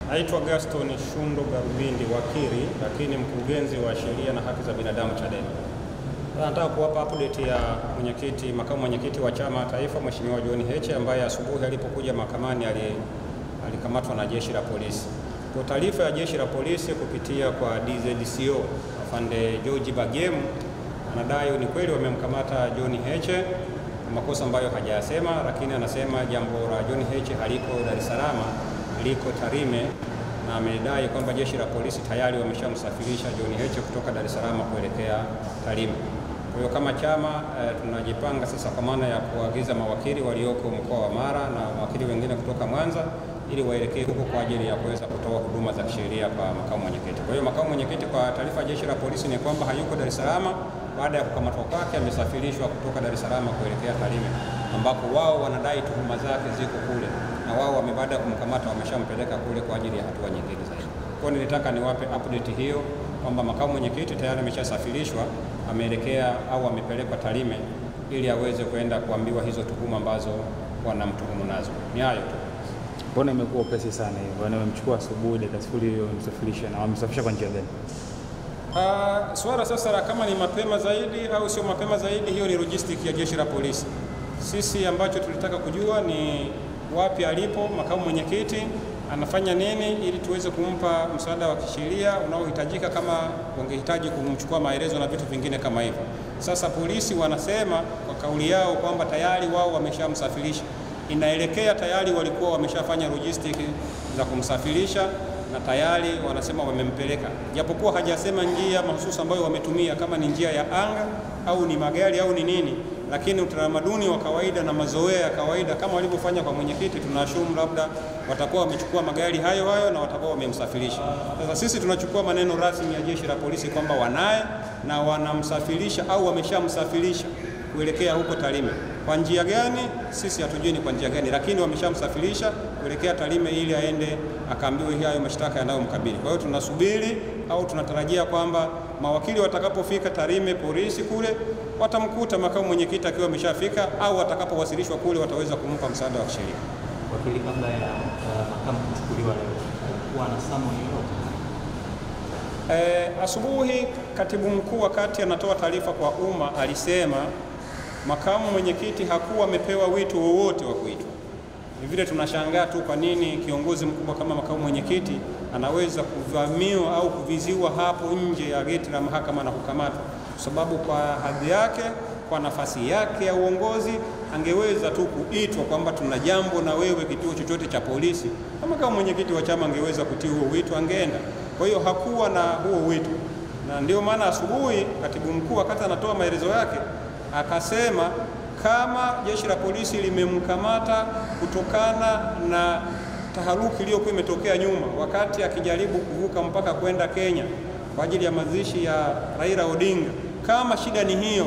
Naitwa Gaston Shundo Garubindi, wakili lakini mkurugenzi wa sheria na haki za binadamu Chadema. Nataka kuwapa update ya makamu mwenyekiti wa chama taifa Mheshimiwa John Heche ambaye asubuhi alipokuja mahakamani alikamatwa na jeshi la polisi. Kwa taarifa ya jeshi la polisi kupitia kwa DZCO afande George Bagemu anadai ni kweli wamemkamata John Heche makosa ambayo hajayasema, lakini anasema jambo la John Heche haliko Dar es Salaam, liko Tarime, na amedai kwamba jeshi la polisi tayari wameshamsafirisha John Heche kutoka Dar es Salaam kuelekea Tarime. Kwa hiyo kama chama tunajipanga sasa kwa maana ya kuagiza mawakili walioko mkoa wa Mara na mawakili wengine kutoka Mwanza ili waelekee huko kwa ajili ya kuweza kutoa huduma za kisheria kwa makamu mwenyekiti. Kwa hiyo makamu mwenyekiti, kwa taarifa ya jeshi la polisi ni kwamba hayuko Dar es Salaam. Baada ya kukamatwa kwake amesafirishwa kutoka Dar es Salaam kuelekea Tarime, ambapo wao wanadai tuhuma zake ziko kule, na wao baada ya kumkamata wameshampeleka kule kwa ajili ya hatua nyingine zaidi. Kwa hiyo nilitaka niwape update hiyo kwamba makamu mwenyekiti tayari ameshasafirishwa, ameelekea au amepelekwa Tarime ili aweze kwenda kuambiwa hizo tuhuma ambazo wanamtuhumu nazo. Ni hayo tu. Mbona imekuwa pesi sana hiyo? Wamemchukua asubuhi dakika 0 wamemsafirisha, na wamemsafirisha kwa njia gani? Swala sasa kama ni mapema zaidi au sio mapema zaidi, hiyo ni logistic ya jeshi la polisi. Sisi ambacho tulitaka kujua ni wapi alipo makamu mwenyekiti, anafanya nini, ili tuweze kumpa msaada wa kisheria unaohitajika kama wangehitaji kumchukua maelezo na vitu vingine kama hivyo. Sasa polisi wanasema kwa kauli yao kwamba tayari wao wameshamsafirisha, inaelekea tayari walikuwa wameshafanya logistic za kumsafirisha na tayari wanasema wamempeleka, japokuwa hajasema njia mahususi ambayo wametumia, kama ni njia ya anga au ni magari au ni nini, lakini utamaduni wa kawaida na mazoea ya kawaida kama walivyofanya kwa mwenyekiti, tunashumu labda watakuwa wamechukua magari hayo na watakuwa wamemsafirisha. Sasa sisi tunachukua maneno rasmi ya jeshi la polisi kwamba wanaye na wanamsafirisha au wameshamsafirisha kuelekea huko Tarime. Kwa njia gani sisi hatujui ni kwa njia gani, lakini wameshamsafirisha kuelekea Tarime ili aende akaambiwe hayo mashtaka yanayomkabili. Kwa hiyo tunasubiri au tunatarajia kwamba mawakili watakapofika Tarime polisi kule watamkuta makamu mwenyekiti akiwa ameshafika, au watakapowasilishwa kule wataweza kumpa msaada wa kisheria. Wakili, kabla ya makamu kuchukuliwa leo kuwa na summons yoyote? Asubuhi katibu mkuu wakati anatoa taarifa kwa umma alisema makamu mwenyekiti hakuwa amepewa wito wowote wa kuitwa. Ni vile tunashangaa tu kwa nini kiongozi mkubwa kama makamu mwenyekiti anaweza kuvamiwa au kuviziwa hapo nje ya geti la mahakama na kukamatwa, kwa sababu kwa hadhi yake, kwa nafasi yake ya uongozi angeweza tu kuitwa kwamba tuna jambo na wewe kituo chochote cha polisi. Kama kama mwenyekiti wa chama angeweza kutii huo wito, angeenda. Kwa hiyo hakuwa na huo wito, na ndio maana asubuhi katibu mkuu wakati anatoa maelezo yake akasema kama jeshi la polisi limemkamata kutokana na taharuki iliyokuwa imetokea nyuma wakati akijaribu kuvuka mpaka kwenda Kenya kwa ajili ya mazishi ya Raila Odinga, kama shida ni hiyo,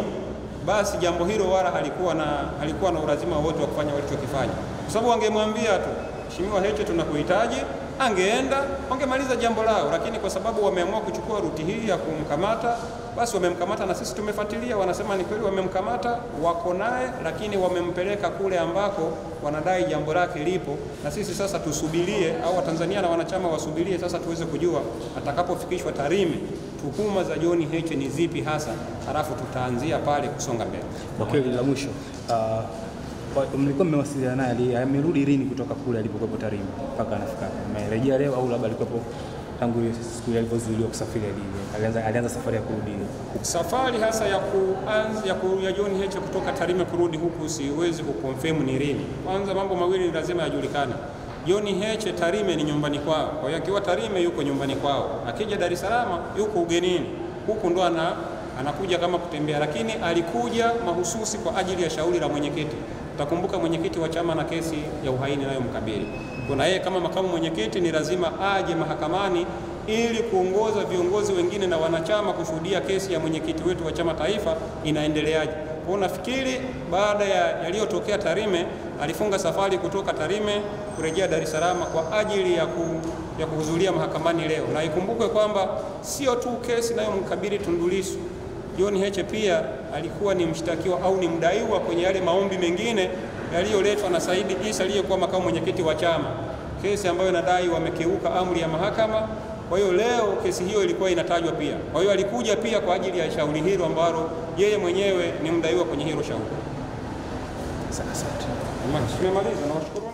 basi jambo hilo wala halikuwa na ulazima wote wa kufanya walichokifanya, kwa sababu wangemwambia tu Mheshimiwa Heche tunakuhitaji, angeenda wangemaliza jambo lao. Lakini kwa sababu wameamua kuchukua ruti hii ya kumkamata, basi wamemkamata na sisi tumefuatilia, wanasema ni kweli wamemkamata, wako naye, lakini wamempeleka kule ambako wanadai jambo lake lipo, na sisi sasa tusubirie, au Watanzania na wanachama wasubirie sasa tuweze kujua atakapofikishwa Tarime tuhuma za John Heche ni zipi hasa, halafu tutaanzia pale kusonga mbele. Wakili, la mwisho, mlikuwa mmewasiliana naye, amerudi lini kutoka kule alipokuwa Tarime mpaka anafika? Amerejea leo au labda alikuwa tangu siku alipozuiliwa kusafiri? Alianza safari ya kurudi huku? Safari hasa ya John Heche kutoka Tarime kurudi huku siwezi kuconfirm ni lini. Kwanza mambo mawili ni lazima yajulikane. John Heche Tarime ni nyumbani kwao. Kwa hiyo akiwa Tarime yuko nyumbani kwao. Akija Dar es Salaam yuko ugenini. Huku ndo anakuja kama kutembea, lakini alikuja mahususi kwa ajili ya shauri la mwenyekiti. Utakumbuka mwenyekiti wa chama na kesi ya uhaini nayo mkabili. Kuna yeye kama makamu mwenyekiti ni lazima aje mahakamani ili kuongoza viongozi wengine na wanachama kushuhudia kesi ya mwenyekiti wetu wa chama taifa inaendeleaje. Kwa nafikiri baada ya yaliyotokea Tarime alifunga safari kutoka Tarime kurejea Dar es Salaam kwa ajili ya kuhudhuria mahakamani leo. Na ikumbukwe kwamba sio tu kesi nayo mkabili Tundu Lissu, John Heche pia alikuwa ni mshtakiwa au ni mdaiwa kwenye yale maombi mengine yaliyoletwa na Said Issa aliyekuwa makamu mwenyekiti wa chama. kesi ambayo inadai wamekeuka amri ya mahakama. Kwa hiyo leo kesi hiyo ilikuwa inatajwa pia. Kwa hiyo alikuja pia kwa ajili ya shauri hilo ambalo yeye mwenyewe ni mdaiwa kwenye hilo shauri. Asante. Tumemaliza, nawashukuru.